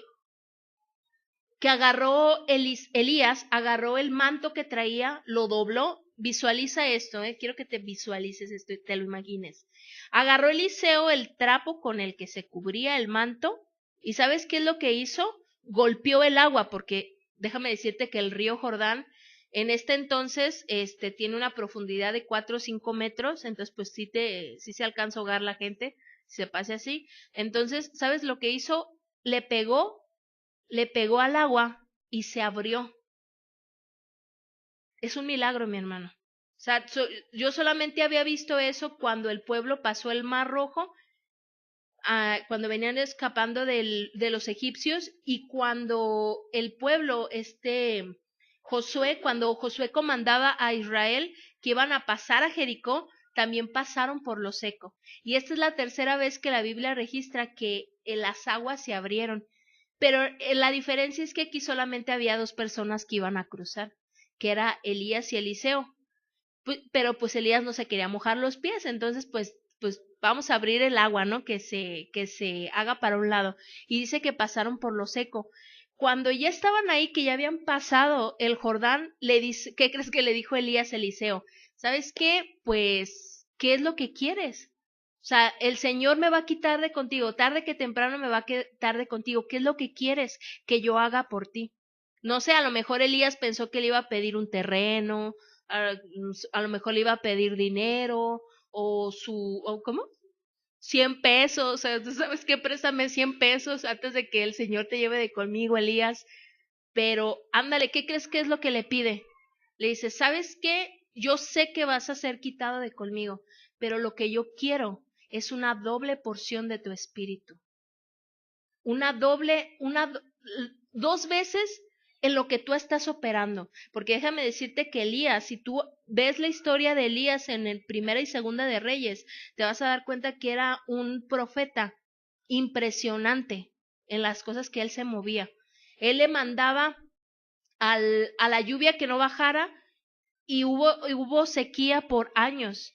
que Elías agarró el manto que traía, lo dobló. Visualiza esto, quiero que te visualices esto y te lo imagines. Agarró Eliseo el trapo con el que se cubría el manto y ¿sabes qué es lo que hizo? Golpeó el agua, porque déjame decirte que el río Jordán en este entonces tiene una profundidad de 4 o 5 metros, entonces pues sí se alcanza a ahogar la gente, si se pase así. Entonces, ¿sabes lo que hizo? Le pegó al agua y se abrió. Es un milagro, mi hermano. O sea, yo solamente había visto eso cuando el pueblo pasó el Mar Rojo, cuando venían escapando de los egipcios y cuando el pueblo, cuando Josué comandaba a Israel que iban a pasar a Jericó, también pasaron por lo seco. Y esta es la tercera vez que la Biblia registra que las aguas se abrieron. Pero la diferencia es que aquí solamente había 2 personas que iban a cruzar, que era Elías y Eliseo. Pero pues Elías no se quería mojar los pies, entonces pues vamos a abrir el agua, ¿no? Que se haga para un lado. Y dice que pasaron por lo seco. Cuando ya estaban ahí, que ya habían pasado el Jordán, ¿qué crees que le dijo Elías a Eliseo? ¿Sabes qué? Pues, ¿qué es lo que quieres? O sea, el Señor me va a quitar de contigo, tarde que temprano me va a quitar de contigo. ¿Qué es lo que quieres que yo haga por ti? No sé, a lo mejor Elías pensó que le iba a pedir un terreno, a lo mejor le iba a pedir dinero, o ¿cómo? 100 pesos, o sea, ¿tú sabes qué? Préstame 100 pesos antes de que el Señor te lleve de conmigo, Elías. Pero, ándale, ¿qué crees que es lo que le pide? Le dice, ¿sabes qué? Yo sé que vas a ser quitado de conmigo, pero lo que yo quiero es una doble porción de tu espíritu. Dos veces en lo que tú estás operando. Porque déjame decirte que Elías, si tú ves la historia de Elías en el Primera y Segunda de Reyes, te vas a dar cuenta que era un profeta impresionante en las cosas que él se movía. Él le mandaba a la lluvia que no bajara y hubo sequía por años.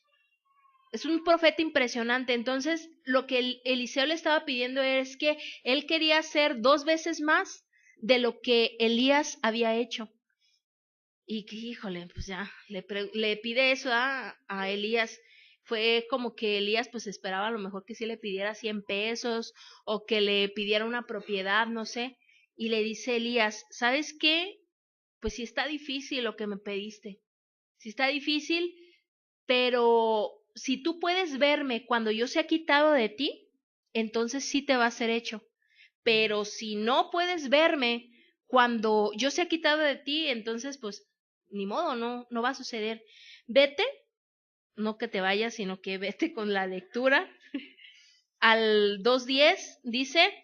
Es un profeta impresionante. Entonces, lo que Eliseo le estaba pidiendo es que él quería hacer 2 veces más de lo que Elías había hecho. Y que, híjole, pues ya, le pide eso a Elías. Fue como que Elías pues esperaba a lo mejor que sí le pidiera 100 pesos o que le pidiera una propiedad, no sé. Y le dice Elías, ¿sabes qué? Pues sí está difícil lo que me pediste. Sí está difícil, pero si tú puedes verme cuando yo sea quitado de ti, entonces sí te va a ser hecho. Pero si no puedes verme cuando yo sea quitado de ti, entonces pues ni modo, no va a suceder. Vete, no que te vayas, sino que vete con la lectura. Al 2:10 dice,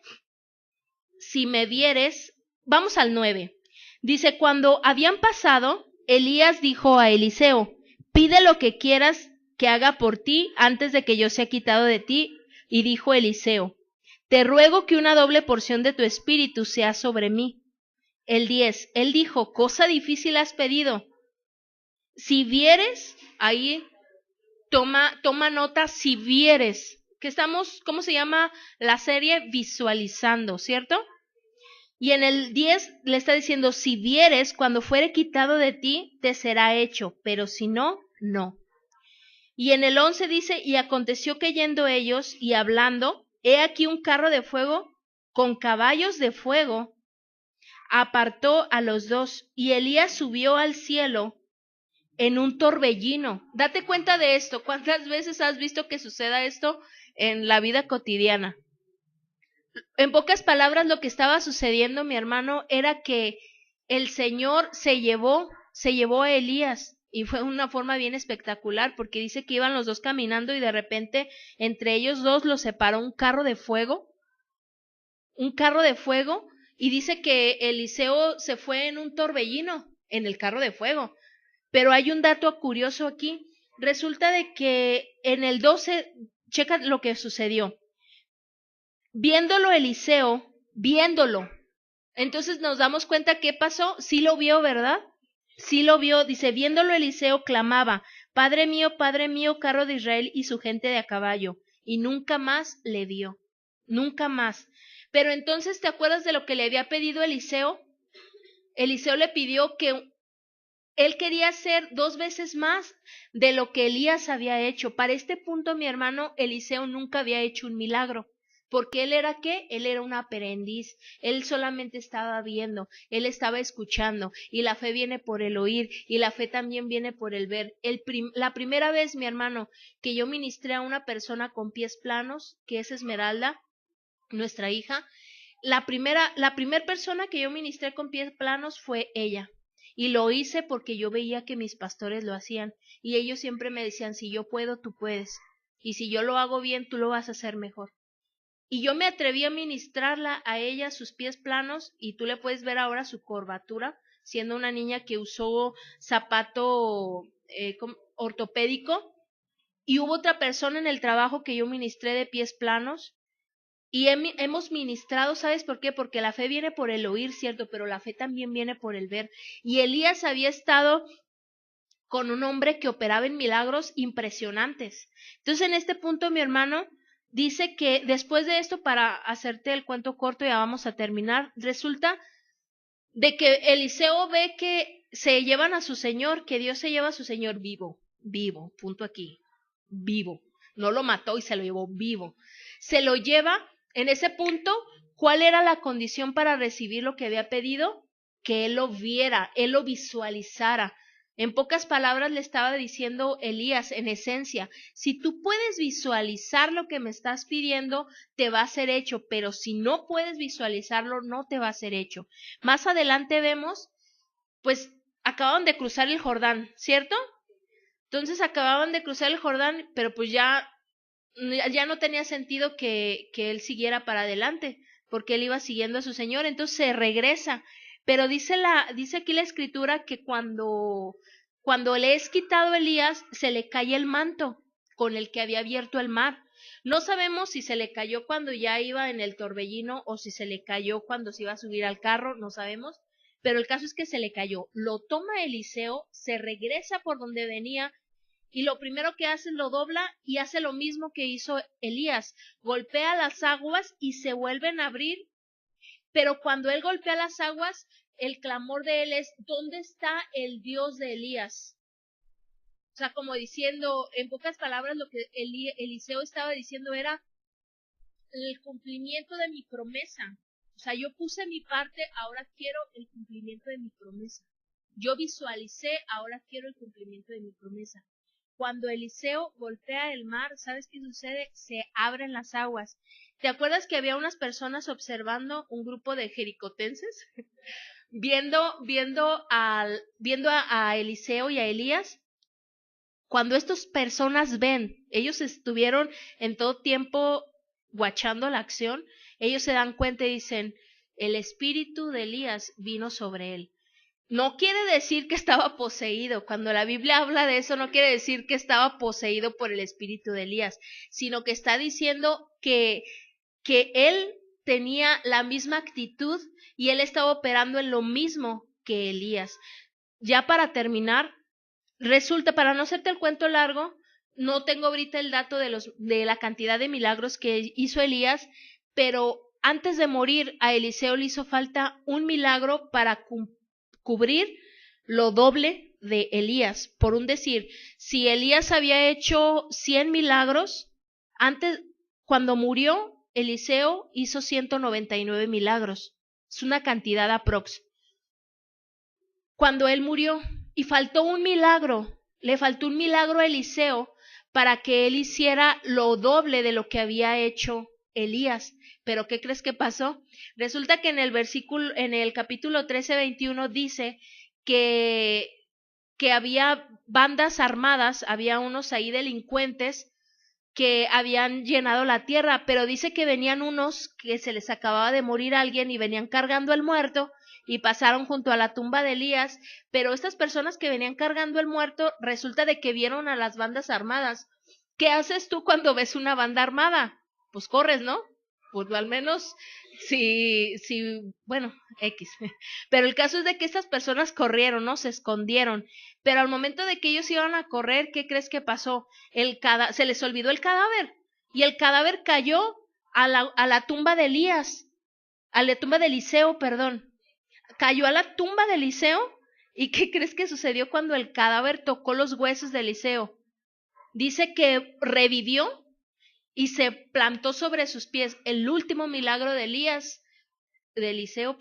si me vieres, vamos al 9. Dice, cuando habían pasado, Elías dijo a Eliseo, pide lo que quieras que haga por ti antes de que yo sea quitado de ti. Y dijo Eliseo, te ruego que una doble porción de tu espíritu sea sobre mí. El 10, él dijo, cosa difícil has pedido. Si vieres, ahí toma nota, si vieres, que estamos, ¿cómo se llama la serie? Visualizando, ¿cierto? Y en el 10 le está diciendo, si vieres, cuando fuere quitado de ti, te será hecho, pero si no, no. Y en el 11 dice, y aconteció que yendo ellos y hablando, he aquí un carro de fuego con caballos de fuego, apartó a los 2, y Elías subió al cielo en un torbellino. Date cuenta de esto. ¿Cuántas veces has visto que suceda esto en la vida cotidiana? En pocas palabras, lo que estaba sucediendo, mi hermano, era que el Señor se llevó a Elías y fue una forma bien espectacular porque dice que iban los 2 caminando y de repente entre ellos 2 los separó un carro de fuego y dice que Eliseo se fue en un torbellino en el carro de fuego. Pero hay un dato curioso aquí. Resulta de que en el 12, checa lo que sucedió. Viéndolo Eliseo, entonces nos damos cuenta qué pasó. Sí lo vio, ¿verdad? Sí lo vio. Dice, viéndolo Eliseo clamaba, Padre mío, carro de Israel y su gente de a caballo. Y nunca más le vio. Nunca más. Pero entonces, ¿te acuerdas de lo que le había pedido Eliseo? Eliseo le pidió que él quería hacer 2 veces más de lo que Elías había hecho. Para este punto, mi hermano, Eliseo nunca había hecho un milagro. Porque él era ¿qué? Él era un aprendiz. Él solamente estaba viendo, él estaba escuchando. Y la fe viene por el oír, y la fe también viene por el ver. La primera vez, mi hermano, que yo ministré a una persona con pies planos, que es Esmeralda, nuestra hija, la primera persona que yo ministré con pies planos fue ella. Y lo hice porque yo veía que mis pastores lo hacían. Y ellos siempre me decían, si yo puedo, tú puedes. Y si yo lo hago bien, tú lo vas a hacer mejor. Y yo me atreví a ministrarla a ella, sus pies planos, y tú le puedes ver ahora su curvatura, siendo una niña que usó zapato ortopédico. Y hubo otra persona en el trabajo que yo ministré de pies planos, y hemos ministrado, ¿sabes por qué? Porque la fe viene por el oír, cierto, pero la fe también viene por el ver. Y Elías había estado con un hombre que operaba en milagros impresionantes. Entonces, en este punto, mi hermano dice que después de esto, para hacerte el cuento corto, ya vamos a terminar, resulta de que Eliseo ve que se llevan a su señor, que Dios se lleva a su señor vivo, punto aquí, vivo. No lo mató y se lo llevó vivo. Se lo lleva. En ese punto, ¿cuál era la condición para recibir lo que había pedido? Que él lo viera, él lo visualizara. En pocas palabras le estaba diciendo Elías, en esencia, si tú puedes visualizar lo que me estás pidiendo, te va a ser hecho, pero si no puedes visualizarlo, no te va a ser hecho. Más adelante vemos, pues acababan de cruzar el Jordán, ¿cierto? Entonces acababan de cruzar el Jordán, pero pues ya no tenía sentido que él siguiera para adelante, porque él iba siguiendo a su Señor, entonces se regresa. Pero dice aquí la escritura que cuando le es quitado Elías, se le cae el manto con el que había abierto el mar. No sabemos si se le cayó cuando ya iba en el torbellino o si se le cayó cuando se iba a subir al carro, no sabemos, pero el caso es que se le cayó. Lo toma Eliseo, se regresa por donde venía, y lo primero que hace es lo dobla y hace lo mismo que hizo Elías. Golpea las aguas y se vuelven a abrir. Pero cuando él golpea las aguas, el clamor de él es, ¿dónde está el Dios de Elías? O sea, como diciendo, en pocas palabras, lo que Eliseo estaba diciendo era el cumplimiento de mi promesa. O sea, yo puse mi parte, ahora quiero el cumplimiento de mi promesa. Yo visualicé, ahora quiero el cumplimiento de mi promesa. Cuando Eliseo golpea el mar, ¿sabes qué sucede? Se abren las aguas. ¿Te acuerdas que había unas personas observando, un grupo de jericotenses, viendo a Eliseo y a Elías? Cuando estas personas ven, ellos estuvieron en todo tiempo guachando la acción, ellos se dan cuenta y dicen, el espíritu de Elías vino sobre él. No quiere decir que estaba poseído. Cuando la Biblia habla de eso, no quiere decir que estaba poseído por el espíritu de Elías, sino que está diciendo que él tenía la misma actitud y él estaba operando en lo mismo que Elías. Ya para terminar, resulta, para no hacerte el cuento largo, no tengo ahorita el dato de la cantidad de milagros que hizo Elías, pero antes de morir a Eliseo le hizo falta un milagro para cubrir lo doble de Elías. Por un decir, si Elías había hecho 100 milagros, antes, cuando murió, Eliseo hizo 199 milagros. Es una cantidad aprox. Cuando él murió, y faltó un milagro, le faltó un milagro a Eliseo para que él hiciera lo doble de lo que había hecho Elías. Pero ¿qué crees que pasó? Resulta que en el capítulo 13-21 dice que había bandas armadas, había unos ahí delincuentes que habían llenado la tierra, pero dice que venían unos que se les acababa de morir alguien y venían cargando al muerto y pasaron junto a la tumba de Elías, pero estas personas que venían cargando el muerto resulta de que vieron a las bandas armadas. ¿Qué haces tú cuando ves una banda armada? Pues corres, ¿no? Pues al menos bueno, X. Pero el caso es de que estas personas corrieron, ¿no? Se escondieron. Pero al momento de que ellos iban a correr, ¿qué crees que pasó? Se les olvidó el cadáver. Y el cadáver cayó a la tumba de Elías. A la tumba de Eliseo, perdón. cayó a la tumba de Eliseo. ¿Y qué crees que sucedió cuando el cadáver tocó los huesos de Eliseo? Dice que revivió y se plantó sobre sus pies. El último milagro de Eliseo,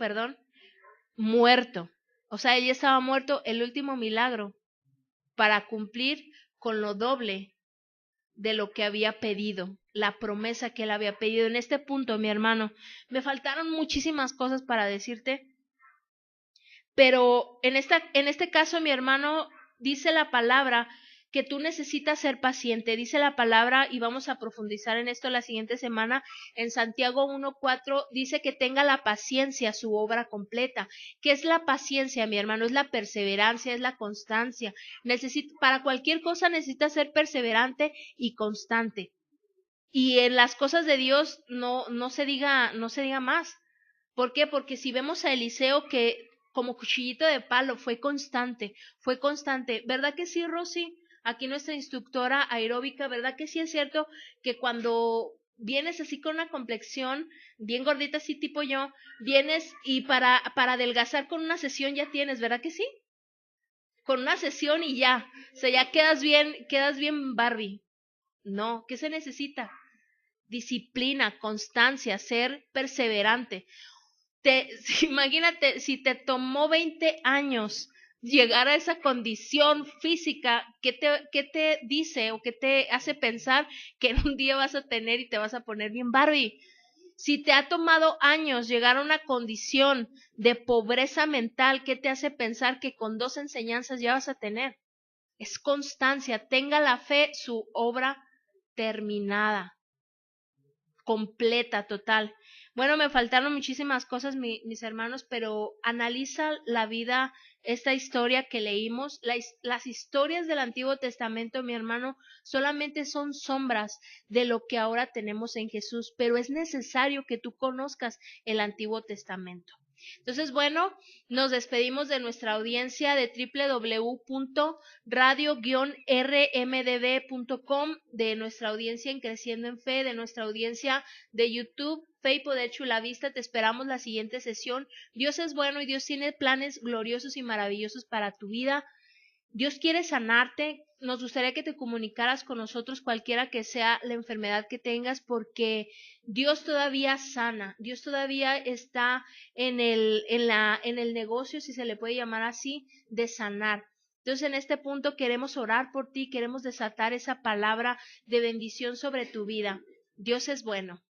muerto. O sea, ella estaba muerto, el último milagro, para cumplir con lo doble de lo que había pedido, la promesa que él había pedido. En este punto, mi hermano, me faltaron muchísimas cosas para decirte, pero en este caso, mi hermano, dice la palabra que tú necesitas ser paciente. Dice la palabra, y vamos a profundizar en esto la siguiente semana, en Santiago 1:4, dice que tenga la paciencia, su obra completa. ¿Qué es la paciencia, mi hermano? Es la perseverancia, es la constancia. Para cualquier cosa necesitas ser perseverante y constante. Y en las cosas de Dios no se diga más. ¿Por qué? Porque si vemos a Eliseo, que como cuchillito de palo fue constante. ¿Verdad que sí, Rosy? Aquí nuestra instructora aeróbica, ¿verdad que sí es cierto que cuando vienes así con una complexión bien gordita, así tipo yo, vienes y para adelgazar con una sesión ya tienes, ¿verdad que sí? Con una sesión y ya, o sea, ya quedas bien Barbie. No, ¿qué se necesita? Disciplina, constancia, ser perseverante. Imagínate, si te tomó 20 años llegar a esa condición física, ¿qué te dice o qué te hace pensar que en un día vas a tener y te vas a poner bien Barbie? Si te ha tomado años llegar a una condición de pobreza mental, ¿qué te hace pensar que con 2 enseñanzas ya vas a tener? Es constancia, tenga la fe, su obra terminada, completa, total. Bueno, me faltaron muchísimas cosas, mis hermanos, pero analiza la vida, esta historia que leímos. Las historias del Antiguo Testamento, mi hermano, solamente son sombras de lo que ahora tenemos en Jesús, pero es necesario que tú conozcas el Antiguo Testamento. Entonces, bueno, nos despedimos de nuestra audiencia de www.radio-rmdd.com, de nuestra audiencia en Creciendo en Fe, de nuestra audiencia de YouTube, Fe y Poder Chulavista. Te esperamos la siguiente sesión. Dios es bueno y Dios tiene planes gloriosos y maravillosos para tu vida. Dios quiere sanarte. Nos gustaría que te comunicaras con nosotros cualquiera que sea la enfermedad que tengas, porque Dios todavía sana. Dios todavía está en el negocio, si se le puede llamar así, de sanar. Entonces, en este punto queremos orar por ti, queremos desatar esa palabra de bendición sobre tu vida. Dios es bueno.